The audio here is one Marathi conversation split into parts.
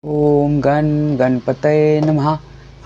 ओम गण गणपतये नमः.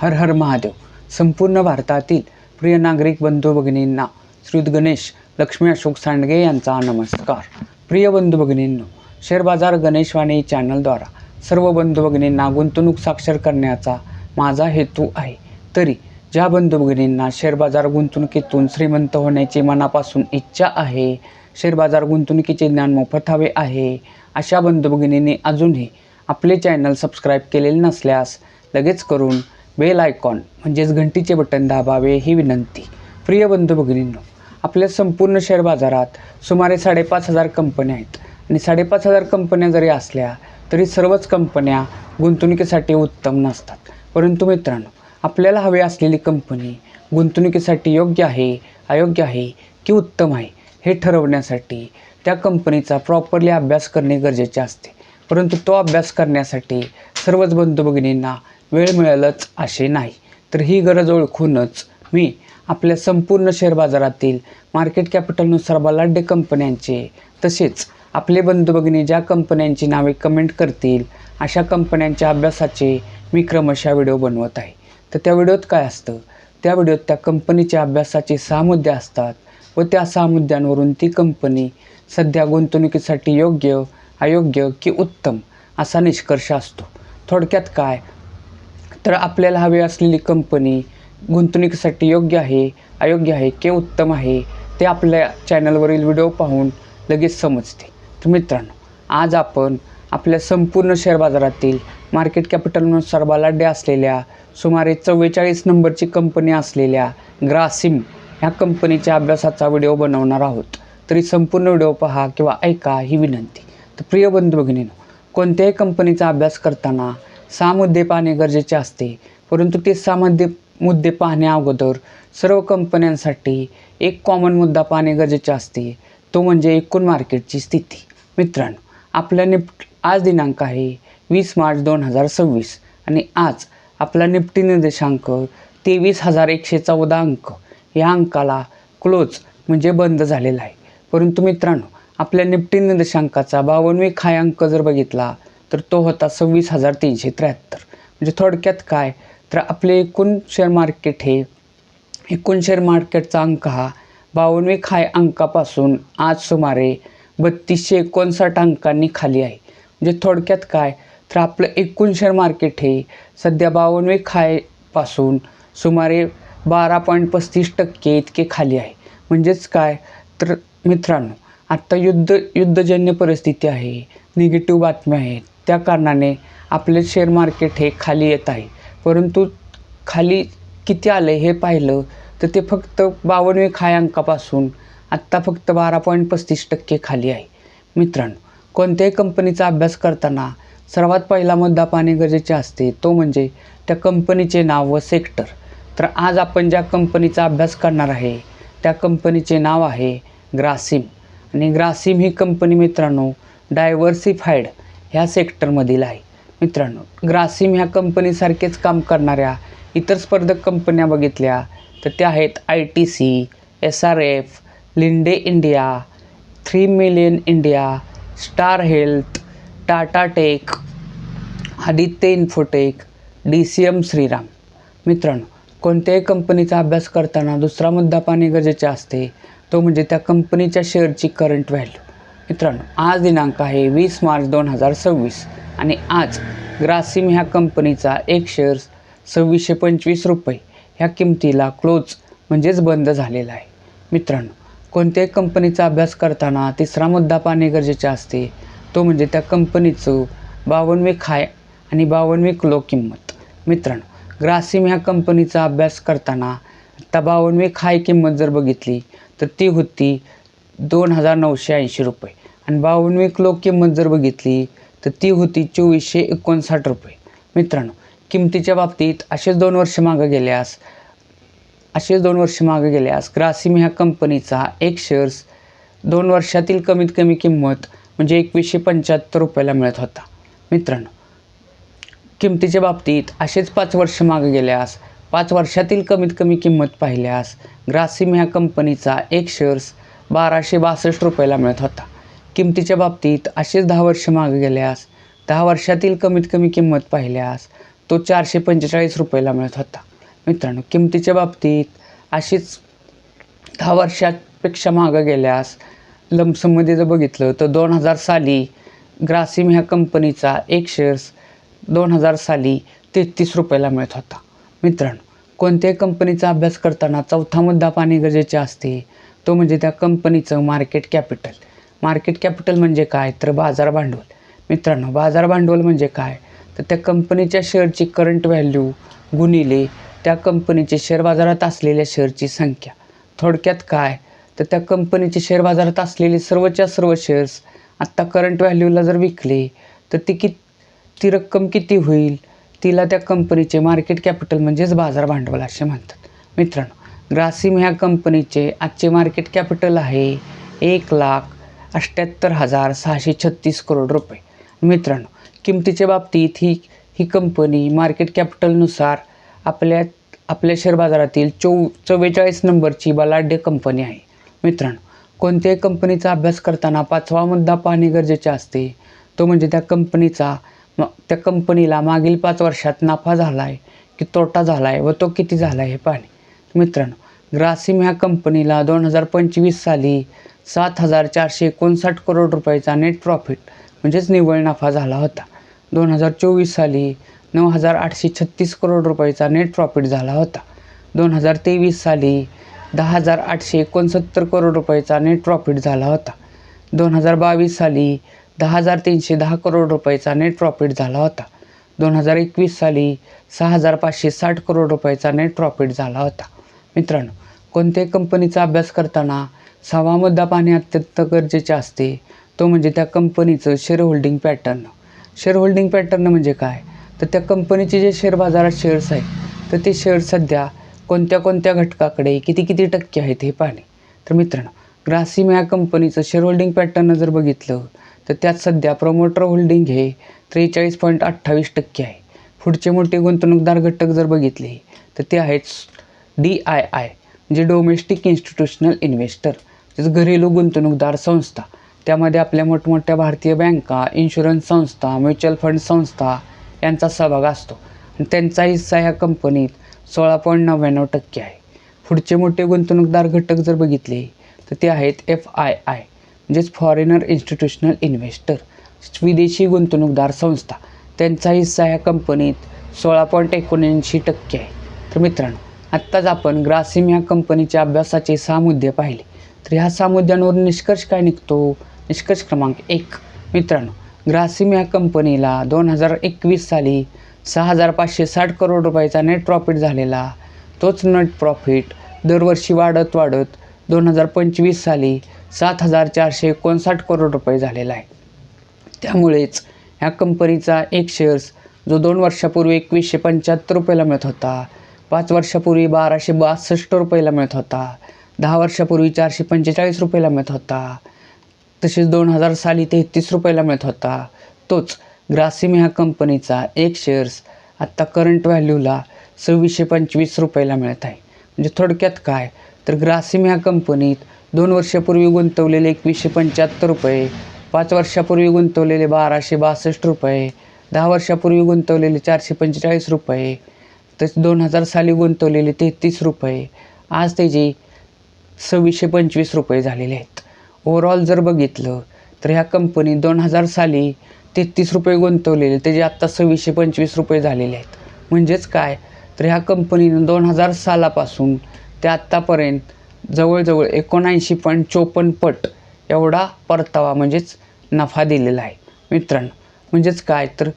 हर हर महादेव. संपूर्ण भारतातील प्रिय नागरिक बंधू भगिनींना श्रीयुत गणेश लक्ष्मी अशोक सांडगे यांचा नमस्कार. प्रिय बंधू भगिनींनो, शेअर बाजार गणेशवाणी चॅनलद्वारा सर्व बंधू भगिनींना गुंतवणूक साक्षर करण्याचा माझा हेतू आहे. तरी ज्या बंधू भगिनींना शेअर बाजार गुंतवणुकीतून श्रीमंत होण्याची मनापासून इच्छा आहे, शेअर बाजार गुंतवणुकीचे ज्ञान मोफत हवे आहे, अशा बंधू भगिनींनी अजूनही आपले चॅनल सबस्क्राईब केलेले नसल्यास लगेच करून बेल आयकॉन म्हणजेच घंटीचे बटन दाबावे ही विनंती. प्रिय बंधू भगिनींनो, आपल्या संपूर्ण शेअर बाजारात सुमारे 5,500 कंपन्या आहेत आणि 5,500 कंपन्या जरी असल्या तरी सर्वच कंपन्या गुंतवणुकीसाठी उत्तम नसतात. परंतु मित्रांनो, आपल्याला हवी असलेली कंपनी गुंतवणुकीसाठी योग्य आहे, अयोग्य आहे की उत्तम आहे हे ठरवण्यासाठी त्या कंपनीचा प्रॉपरली अभ्यास करणे गरजेचे असते. परंतु तो अभ्यास करण्यासाठी सर्वच बंधू भगिनींना वेळ मिळेलच असे नाही. तर ही गरज ओळखूनच मी आपल्या संपूर्ण शेअर बाजारातील मार्केट कॅपिटलनुसार बलाढ्य कंपन्यांचे तसेच आपले बंधू भगिनी ज्या कंपन्यांची नावे कमेंट करतील अशा कंपन्यांच्या अभ्यासाचे मी क्रमशः व्हिडिओ बनवत आहे. तर त्या व्हिडिओत काय असतं, त्या व्हिडिओत त्या कंपनीच्या अभ्यासाचे 6 मुद्दे असतात व त्या 6 मुद्द्यांवरून ती कंपनी सध्या गुंतवणुकीसाठी योग्य, अयोग्य की उत्तम असा निष्कर्ष असतो. थोडक्यात काय तर आपल्याला हवी असलेली कंपनी गुंतवणुकीसाठी योग्य आहे, अयोग्य आहे की उत्तम आहे ते आपल्या चॅनलवरील व्हिडिओ पाहून लगेच समजते. तर मित्रांनो, आज आपण आपल्या संपूर्ण शेअर बाजारातील मार्केट कॅपिटलनुसार बलाढ्य असलेल्या सुमारे 44 नंबरची कंपनी असलेल्या ग्रासिम ह्या कंपनीच्या अभ्यासाचा व्हिडिओ बनवणार आहोत. तरी संपूर्ण व्हिडिओ पहा किंवा ऐका ही विनंती. तर प्रिय बंधू भगिनींनो, कोणत्याही कंपनीचा अभ्यास करताना 6 मुद्दे पाहणे गरजेचे असते. परंतु ते 6 मुद्दे पाहण्या अगोदर सर्व कंपन्यांसाठी एक कॉमन मुद्दा पाहणे गरजेचे असते, तो म्हणजे एकूण मार्केटची स्थिती. मित्रांनो, आपल्या आज दिनांक आहे 20 मार्च 2026 आणि आज आपला निफ्टी निर्देशांक 23,114 अंक या अंकाला क्लोज म्हणजे बंद झालेला आहे. परंतु मित्रांनो, आपल्या निफ्टी निर्देशांकाचा 52वी खाय अंक जर बघितला तर तो होता 26,373. म्हणजे थोडक्यात काय तर आपले एकूण शेअर मार्केटचा अंक हा 52वी खाय अंकापासून आज सुमारे 3,259 अंकांनी खाली आहे. म्हणजे थोडक्यात काय तर आपलं एकूण शेअर मार्केट हे सध्या 52वी खायपासून सुमारे 12.35% इतके खाली आहे. म्हणजेच काय तर मित्रांनो, आत्ता युद्धजन्य परिस्थिती आहे, निगेटिव्ह बातम्या आहेत, त्या कारणाने आपले शेअर मार्केट हे खाली येत आहे. परंतु खाली किती आले हे पाहिलं तर ते फक्त 52वी खाय अंकापासून आत्ता फक्त 12.35% खाली आहे. मित्रांनो, कोणत्याही कंपनीचा अभ्यास करताना सर्वात पहिला मुद्दा पाहणे गरजेचे असते, तो म्हणजे त्या कंपनीचे नाव व सेक्टर. तर आज आपण ज्या कंपनीचा अभ्यास करणार आहे त्या कंपनीचे नाव आहे ग्रासिम. आणि ग्रासिम ही कंपनी मित्रांनो डायव्हर्सिफाईड ह्या सेक्टरमधील आहे. मित्रांनो, ग्रासिम ह्या कंपनीसारखेच काम करणाऱ्या इतर स्पर्धक कंपन्या बघितल्या तर त्या आहेत ITC, SRF, Linde India, 3 million India, Star Health, Tata Tech, Aditya Infotech, DCM Shriram. मित्रांनो, कोणत्याही कंपनीचा अभ्यास करताना दुसरा मुद्दा पाहणे गरजेचे असते, तो म्हणजे त्या कंपनीच्या शेअरची करंट व्हॅल्यू. मित्रांनो, आज दिनांक आहे 20 मार्च 2026 आणि आज ग्रासिम ह्या कंपनीचा एक शेअर 2,625 रुपये ह्या किमतीला क्लोज म्हणजेच बंद झालेला आहे. मित्रांनो, कोणत्याही कंपनीचा अभ्यास करताना तिसरा मुद्दा पाहणे गरजेचे असते, तो म्हणजे त्या कंपनीचं 52वी खाय आणि 52वी क्लो किंमत. मित्रांनो, ग्रासिम ह्या कंपनीचा अभ्यास करताना आता 52वी खाय किंमत जर बघितली तर ती होती 2,980 रुपये आणि 52वी क्लो किंमत जर बघितली तर ती होती 2,459 रुपये. मित्रांनो, किमतीच्या बाबतीत असेच 2 वर्ष मागे गेल्यास ग्रासिम ह्या कंपनीचा एक शेअर्स 2 वर्षातील कमीत कमी किंमत म्हणजे 2,175 रुपयाला मिळत होता. मित्रांनो, किमतीच्या बाबतीत असेच 5 वर्ष मागे गेल्यास 5 वर्षातील कमीत कमी किंमत पाहिल्यास ग्रासिम ह्या कंपनीचा एक शेअर्स 1,262 रुपयाला मिळत होता. किमतीच्या बाबतीत असेच 10 वर्ष मागे गेल्यास 10 वर्षातील कमीत कमी किंमत पाहिल्यास तो 445 रुपयाला मिळत होता. मित्रांनो, किमतीच्या बाबतीत अशीच 10 वर्षापेक्षा मागं गेल्यास लमसममध्ये जर बघितलं तर 2000 साली ग्रासिम ह्या कंपनीचा एक शेअर्स 2000 साली 33 रुपयाला मिळत होता. मित्रांनो, कोणत्याही कंपनीचा अभ्यास करताना चौथा मुद्दा पाहणे गरजेचे असते, तो म्हणजे त्या कंपनीचं मार्केट कॅपिटल. मार्केट कॅपिटल म्हणजे काय, तर बाजार भांडवल. मित्रांनो, बाजार भांडवल म्हणजे काय, तर त्या कंपनीच्या शेअरची करंट व्हॅल्यू गुणिले त्या कंपनीचे शेअर बाजारात असलेल्या शेअरची संख्या. थोडक्यात काय, तर त्या कंपनीचे शेअर बाजारात असलेले सर्वच्या सर्व शेअर्स आत्ता करंट व्हॅल्यूला जर विकले तर ती रक्कम किती होईल, तिला त्या कंपनीचे मार्केट कॅपिटल म्हणजेच बाजार भांडवल असे म्हणतात. मित्रांनो, ग्रासिम ह्या कंपनीचे आजचे मार्केट कॅपिटल आहे 1,78,636 करोड रुपये. मित्रांनो, किमतीच्या बाबतीत ही कंपनी मार्केट कॅपिटलनुसार आपल्या शेअर बाजारातील 44 नंबरची बलाढ्य कंपनी आहे. मित्रांनो, कोणत्याही कंपनीचा अभ्यास करताना 5वा मुद्दा पाहणे गरजेचे असते, तो म्हणजे त्या कंपनीला मागील 5 वर्षात नफा झाला आहे की तोटा झाला आहे व तो किती झाला आहे हे पाहणे. मित्रांनो, ग्रासिम ह्या कंपनीला 2025 साली 7,459 करोड रुपयाचा नेट प्रॉफिट म्हणजेच निव्वळ नफा झाला होता. 2024 साली 9,836 करोड रुपयाचा नेट प्रॉफिट झाला होता. 2023 साली 10,869 करोड रुपयाचा नेट प्रॉफिट झाला होता. 2022 साली 10,310 करोड रुपयाचा नेट प्रॉफिट झाला होता. 2021 साली 6,560 करोड रुपयाचा नेट प्रॉफिट झाला होता. मित्रांनो, कोणत्याही कंपनीचा अभ्यास करताना 6वा मुद्दा पाहणे अत्यंत गरजेचे असते, तो म्हणजे त्या कंपनीचं share holding pattern. Share holding pattern म्हणजे काय, तर त्या कंपनीचे जे शेअर बाजारात शेअर्स आहेत तर ते शेअर सध्या कोणत्या घटकाकडे किती टक्के आहेत हे पाहणे. तर मित्रांनो, ग्रासिम या कंपनीचं शेअर होल्डिंग पॅटर्न जर बघितलं तर त्यात सध्या प्रमोटर होल्डिंग हे 43.28% आहे. पुढचे मोठे गुंतवणूकदार घटक जर बघितले तर ते आहेत DII म्हणजे डोमेस्टिक इन्स्टिट्यूशनल इन्व्हेस्टर, म्हणजे घरेलू गुंतवणूकदार संस्था. त्यामध्ये आपल्या मोठमोठ्या भारतीय बँका, इन्शुरन्स संस्था, म्युच्युअल फंड संस्था यांचा सहभाग असतो आणि त्यांचा हिस्सा ह्या कंपनीत 16.99% आहे. पुढचे मोठे गुंतवणूकदार घटक जर बघितले तर ते आहेत FII म्हणजेच फॉरेनर इन्स्टिट्यूशनल इन्व्हेस्टर, विदेशी गुंतवणूकदार संस्था. त्यांचा हिस्सा ह्या कंपनीत 16.79% आहे. तर मित्रांनो, आत्ताच आपण ग्रासिम ह्या कंपनीच्या अभ्यासाचे 6 मुद्दे पाहिले. तर ह्या 6 मुद्द्यांवर निष्कर्ष काय निघतो? निष्कर्ष क्रमांक 1. मित्रांनो, ग्रासिम ह्या कंपनीला 2021 साली 6,560 करोड रुपयाचा नेट प्रॉफिट झालेला, तोच नेट प्रॉफिट दरवर्षी वाढत 2025 साली 7,459 करोड रुपये झालेला आहे. त्यामुळेच ह्या कंपनीचा एक शेअर्स जो 2 वर्षापूर्वी 2,175 रुपयाला मिळत होता, 5 वर्षापूर्वी 1,262 रुपयाला मिळत होता, 10 वर्षापूर्वी 445 रुपयाला मिळत होता, तसेच 2000 साली 33 रुपयाला मिळत होता, तोच ग्रासिम ह्या कंपनीचा एक शेअर्स आत्ता करंट व्हॅल्यूला 2,625 रुपयाला मिळत आहे. म्हणजे थोडक्यात काय, तर ग्रासिम ह्या कंपनीत 2 वर्षापूर्वी गुंतवलेले 2,175 रुपये, 5 वर्षापूर्वी गुंतवलेले 1,262 रुपये, 10 वर्षापूर्वी गुंतवलेले 445 रुपये, तसेच 2000 साली गुंतवलेले 33 रुपये, आज त्याचे 2,625 रुपये झालेले आहेत. ओव्हरऑल जर बघितलं तर ह्या कंपनी 2000 साली 33 रुपये गुंतवलेले त्याचे आत्ता 2,625 रुपये झालेले आहेत. म्हणजेच काय, तर ह्या कंपनीनं 2000 सालापासून ते आत्तापर्यंत जवळजवळ 79.54 पट एवढा परतावा म्हणजेच नफा दिलेला आहे. मित्रांनो, म्हणजेच काय, तर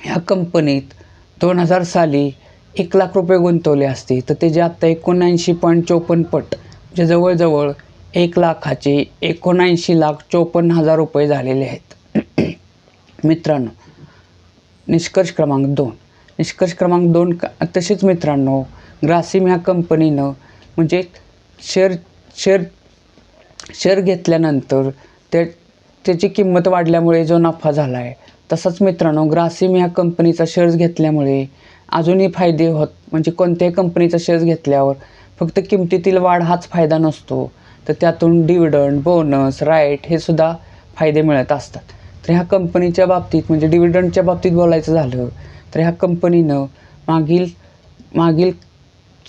ह्या कंपनीत 2000 साली 1,00,000 रुपये गुंतवले असते तर त्याचे आत्ता 79.54 पट म्हणजे जवळजवळ 1,00,000चे 79,54,000 रुपये झालेले आहेत. मित्रांनो, निष्कर्ष क्रमांक 2. निष्कर्ष क्रमांक 2 तसेच मित्रांनो, ग्रासिम ह्या कंपनीनं म्हणजे शेअर घेतल्यानंतर त्याची किंमत वाढल्यामुळे जो नफा झाला आहे, तसंच मित्रांनो ग्रासिम ह्या कंपनीचा शेअर्स घेतल्यामुळे अजूनही फायदे होत. म्हणजे कोणत्याही कंपनीचा शेअर्स घेतल्यावर फक्त किमतीतील वाढ हाच फायदा नसतो, तर त्यातून डिव्हिडंड, बोनस, राईट हे सुद्धा फायदे मिळत असतात. तर ह्या कंपनीच्या बाबतीत म्हणजे डिव्हिडंडच्या बाबतीत बोलायचं झालं तर ह्या कंपनीनं मागील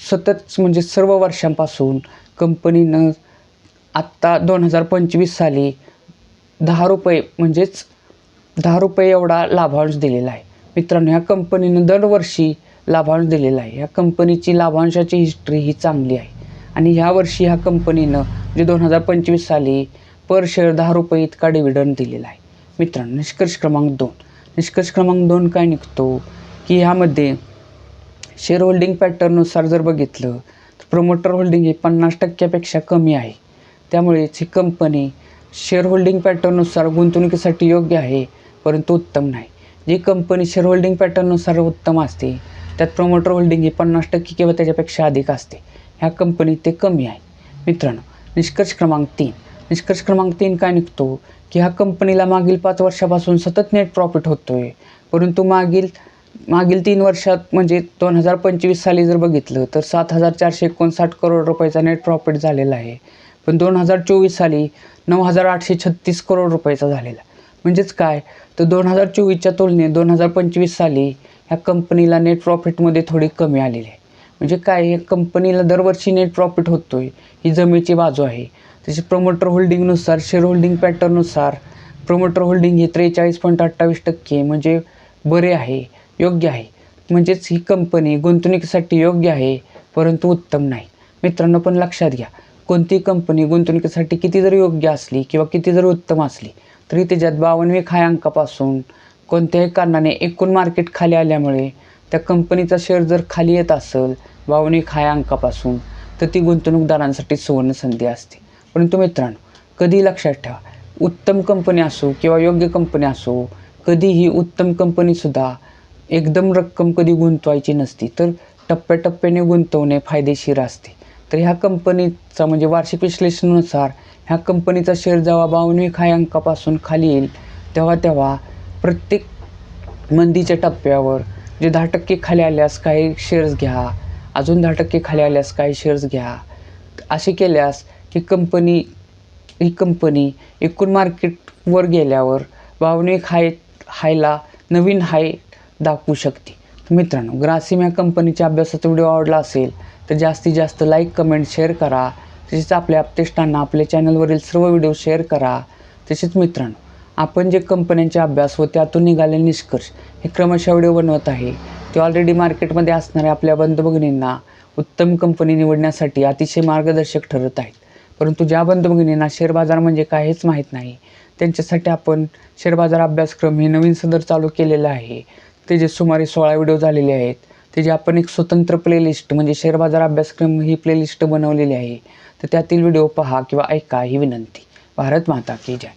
सतत म्हणजे सर्व वर्षांपासून कंपनीनं आत्ता 2025 साली 10 रुपये म्हणजेच 10 रुपये एवढा लाभांश दिलेला आहे. मित्रांनो, ह्या कंपनीनं दरवर्षी लाभांश दिलेला आहे. ह्या कंपनीची लाभांशाची हिस्ट्री ही चांगली आहे आणि ह्या वर्षी ह्या कंपनीनं म्हणजे 2025 साली पर शेअर 10 रुपये इतका डिव्हिडंड दिलेला आहे. मित्रांनो, निष्कर्ष क्रमांक 2 काय निघतो की ह्यामध्ये शेअर होल्डिंग पॅटर्ननुसार जर बघितलं तर प्रमोटर होल्डिंग हे 50% कमी आहे. त्यामुळेच ही कंपनी शेअर होल्डिंग पॅटर्ननुसार गुंतवणुकीसाठी योग्य आहे, परंतु उत्तम नाही. जी कंपनी शेअर होल्डिंग पॅटर्ननुसार उत्तम असते त्यात प्रमोटर होल्डिंग हे 50% किंवा त्याच्यापेक्षा अधिक असते. ह्या कंपनीत ते कमी आहे. मित्रांनो, निष्कर्ष क्रमांक 3 काय निघतो की ह्या कंपनीला मागील 5 वर्षापासून सतत नेट प्रॉफिट होतोय, परंतु मागील 3 वर्षात म्हणजे 2025 साली जर बघितलं तर 7,459 करोड रुपयाचा नेट प्रॉफिट झालेला आहे. पण 2024 साली 9,836 करोड रुपयाचा झालेला. म्हणजेच काय तर 2024च्या तुलनेत 2025 साली ह्या कंपनीला नेट प्रॉफिटमध्ये थोडी कमी आलेली आहे. म्हणजे काय, या कंपनीला दरवर्षी नेट प्रॉफिट होतोय ही जमेची बाजू आहे. तशी प्रमोटर होल्डिंगनुसार शेअर होल्डिंग पॅटर्ननुसार प्रमोटर होल्डिंग हे 43.28% म्हणजे बरे आहे, योग्य आहे. म्हणजेच ही कंपनी गुंतवणुकीसाठी योग्य आहे, परंतु उत्तम नाही. मित्रांनो, पण लक्षात घ्या, कोणती कंपनी गुंतवणुकीसाठी किती जरी योग्य असली किंवा किती जरी उत्तम असली तरी त्याच्यात 52 खाय अंकापासून कोणत्याही कारणाने एकूण मार्केट खाली आल्यामुळे त्या कंपनीचा शेअर जर खाली येत असेल 52 खाय अंकापासून तर ती गुंतवणूकदारांसाठी सुवर्ण संधी असते. परंतु मित्रांनो, कधी लक्षात ठेवा, उत्तम कंपनी असो किंवा योग्य कंपनी असो, कधीही उत्तम कंपनीसुद्धा एकदम रक्कम कधी गुंतवायची नसती, तर टप्प्याटप्प्याने गुंतवणे फायदेशीर असते. तर ह्या कंपनीचा म्हणजे वार्षिक विश्लेषणानुसार ह्या कंपनीचा शेअर जेव्हा 52 खाय अंकापासून खाली येईल तेव्हा प्रत्येक मंदीच्या टप्प्यावर जे 10% खाली आल्यास काही शेअर्स घ्या, अजून 10% खाली आल्यास काही शेअर्स घ्या. असे केल्यास ही कंपनी एकूण मार्केटवर गेल्यावर 52 हायला नवीन हाय दाखवू शकते. मित्रांनो, ग्रासिम या कंपनीच्या अभ्यासाचा व्हिडिओ आवडला असेल तर जास्तीत जास्त लाईक, कमेंट, शेअर करा. तसेच आपल्या अपतेष्टांना आपल्या चॅनलवरील सर्व व्हिडिओ शेअर करा. तसेच मित्रांनो, आपण जे कंपन्यांचे अभ्यास व त्यातून निघालेले निष्कर्ष हे क्रमशः व्हिडिओ बनवत आहे ते ऑलरेडी मार्केटमध्ये असणाऱ्या आपल्या बंधू भगिनींना उत्तम कंपनी निवडण्यासाठी अतिशय मार्गदर्शक ठरत आहेत. परंतु ज्या बंधू भगिनींना शेअर बाजार म्हणजे काय हेच माहीत नाही, त्यांच्यासाठी आपण शेअर बाजार अभ्यासक्रम हे नवीन सदर चालू केलेलं आहे. ते जे सुमारे 16 व्हिडिओ झालेले आहेत, ते जे आपण एक स्वतंत्र प्लेलिस्ट म्हणजे शेअर बाजार अभ्यासक्रम ही प्लेलिस्ट बनवलेली आहे. तर त्यातील व्हिडिओ पहा किंवा ऐका ही विनंती. भारत माता की जय.